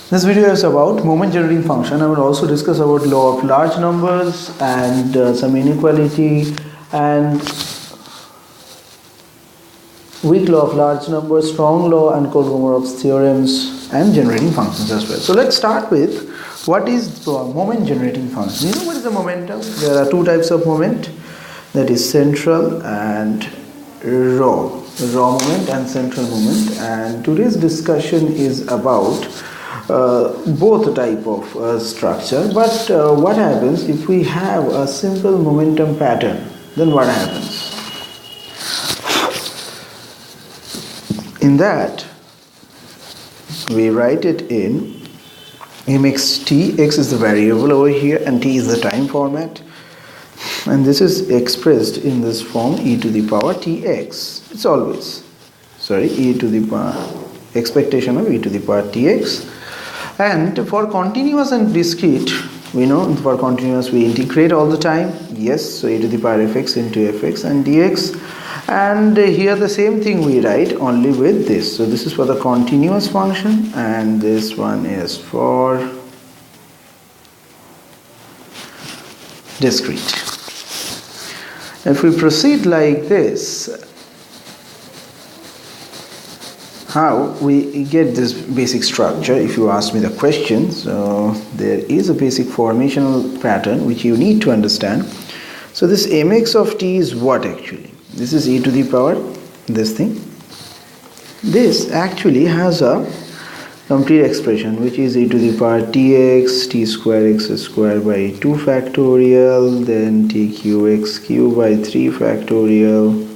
This video is about moment generating function. I will also discuss about law of large numbers and some inequality and weak law of large numbers, strong law, and Kolkatas theorems and generating functions as well. So let's start with what is the moment generating function. You know what is the momentum? There are two types of moment, that is central and raw moment and central moment, and today's discussion is about both type of structure. But what happens if we have a simple momentum pattern? Then what happens? In that, we write it in mxt. X is the variable over here and t is the time format, and this is expressed in this form: e to the power tx. It's always e to the power expectation of e to the power tx. And for continuous and discrete, we know for continuous we integrate all the time. Yes, so e to the power fx into fx and dx. And here the same thing we write, only with this. So this is for the continuous function and this one is for discrete. If we proceed like this, how we get this basic structure, if you ask me the question. So there is a basic formational pattern which you need to understand. So this mx of t is what actually? This is e to the power this thing. This actually has a complete expression which is e to the power tx, t square x square by 2 factorial, then tq cube by 3 factorial,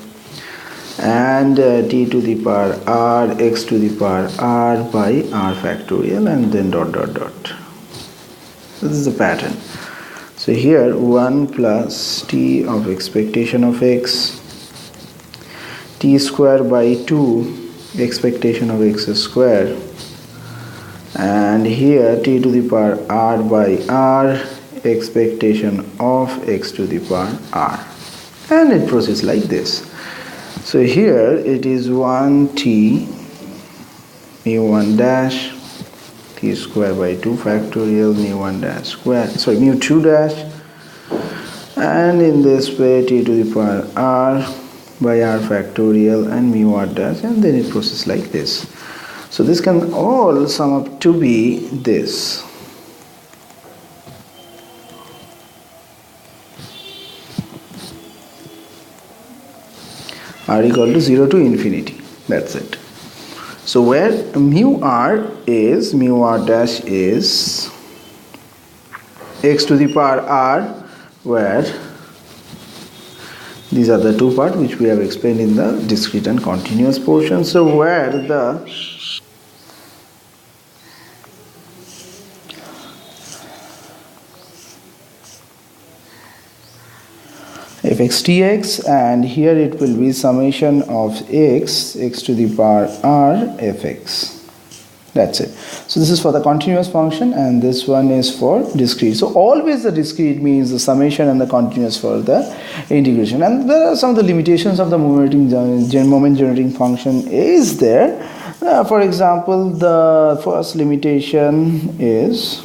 and t to the power r x to the power r by r factorial, and then dot dot dot. So this is the pattern. So here 1 plus t of expectation of x, t square by 2 expectation of x square, and here t to the power r by r expectation of x to the power r, and it proceeds like this. So here it is 1t mu1 dash t square by 2 factorial mu1 dash square, mu2 dash, and in this way t to the power r by r factorial and mu r dash, and then it proceeds like this. So this can all sum up to be this. R equal to 0 to infinity. That's it. So where mu r dash is x to the power r, where these are the two parts which we have explained in the discrete and continuous portion. So where the fxtx, and here it will be summation of x to the power r fx. That's it. So this is for the continuous function and this one is for discrete. So always the discrete means the summation and the continuous for the integration. And there are some of the limitations of the moment generating function is there. For example, the first limitation is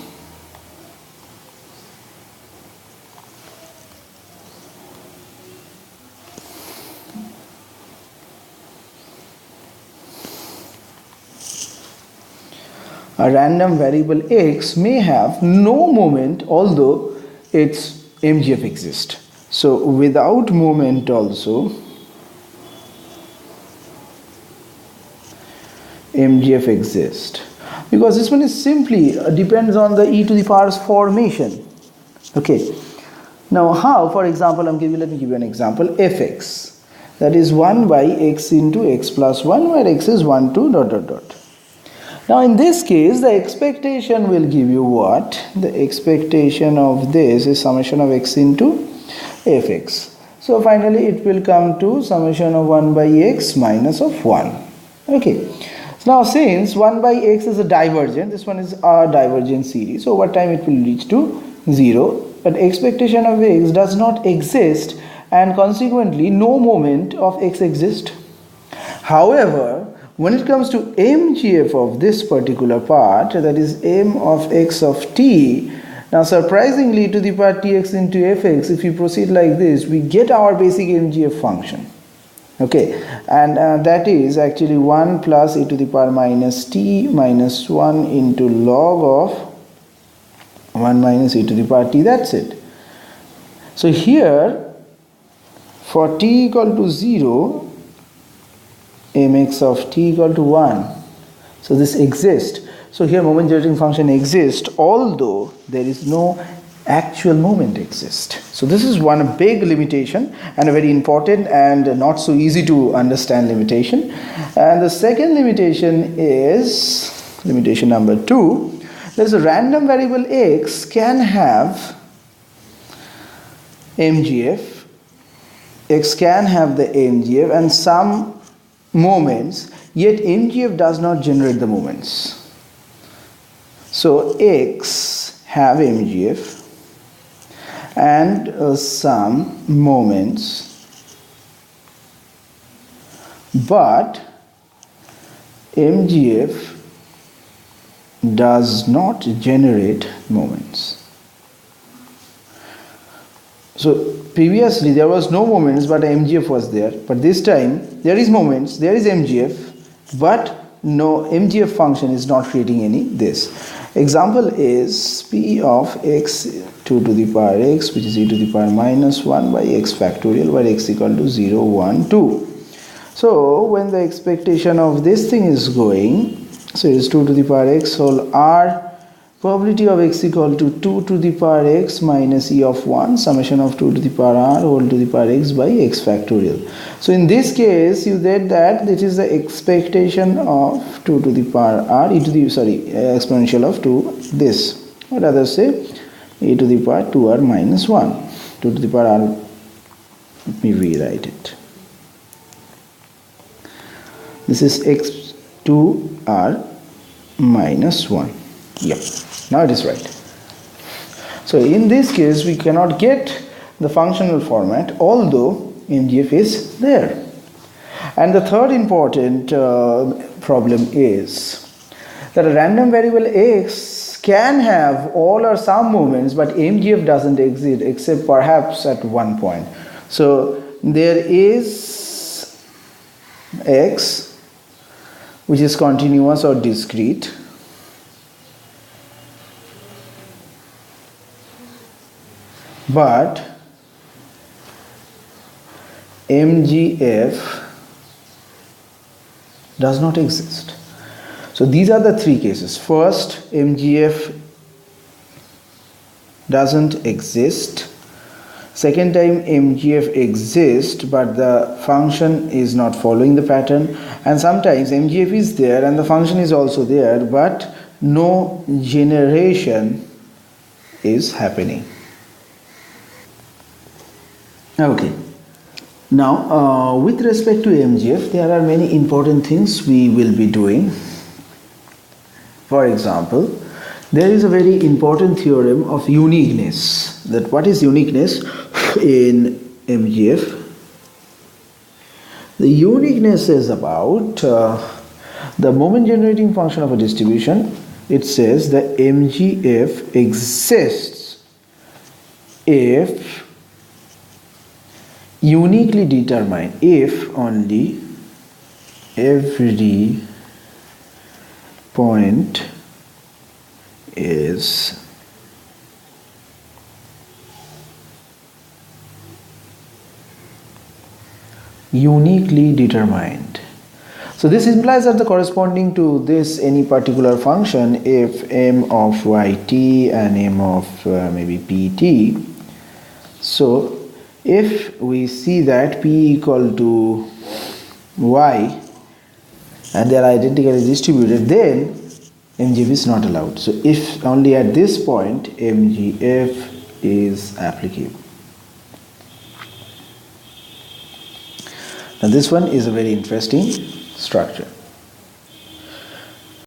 a random variable x may have no moment although its MGF exists. So without moment also MGF exists, because this one is simply depends on the e to the power's formation. Okay. Now how? For example, let me give you an example. Fx, that is 1 by x into x plus 1, where x is 1 to dot dot dot. Now in this case the expectation will give you what? The expectation of this is summation of x into fx. So finally it will come to summation of 1 by x minus of 1. Okay. So now since 1 by x is a divergent, this one is a divergent series, so over time it will reach to 0. But expectation of x does not exist and consequently no moment of x exists. However, when it comes to MGF of this particular part, that is m of x of t, now surprisingly to the power tx into fx, if we proceed like this, we get our basic MGF function. Okay, and that is actually 1 plus e to the power minus t minus 1 into log of 1 minus e to the power t, that's it. So here for t equal to 0, mx of t equal to 1, so this exists. So here moment generating function exists, although there is no actual moment exist. So this is one big limitation and a very important and not so easy to understand limitation. And the second limitation is limitation number 2. There's a random variable x can have MGF, x can have the MGF and some moments, yet MGF does not generate the moments. So x have MGF and some moments, but MGF does not generate moments. So previously there was no moments but MGF was there, but this time there is moments, there is MGF, but no MGF function is not creating any this. Example is p of x 2 to the power x, which is e to the power minus 1 by x factorial, where x equal to 0, 1, 2. So when the expectation of this thing is going, so it is 2 to the power x whole r, probability of x equal to 2 to the power x minus e of 1, summation of 2 to the power r whole to the power x by x factorial. So in this case you get that this is the expectation of 2 to the power r e to the exponential of 2 this, or rather say e to the power 2r minus 1, 2 to the power r, let me rewrite it. This is x 2r minus 1. Yep, now it is right. So in this case we cannot get the functional format, although MGF is there. And the third important problem is that a random variable x can have all or some moments, but MGF doesn't exist except perhaps at one point. So there is x which is continuous or discrete, but MGF does not exist. So these are the three cases. First, MGF doesn't exist. Second time, MGF exists but the function is not following the pattern, and sometimes MGF is there and the function is also there but no generation is happening. Okay, now with respect to MGF there are many important things we will be doing. For example, there is a very important theorem of uniqueness. That what is uniqueness in MGF? The uniqueness is about the moment generating function of a distribution. It says that MGF exists if uniquely determined, if only every point is uniquely determined. So this implies that the corresponding to this any particular function, if m of yt and m of maybe pt, so if we see that p equal to y and they are identically distributed, then MGF is not allowed. So if only at this point MGF is applicable. Now this one is a very interesting structure.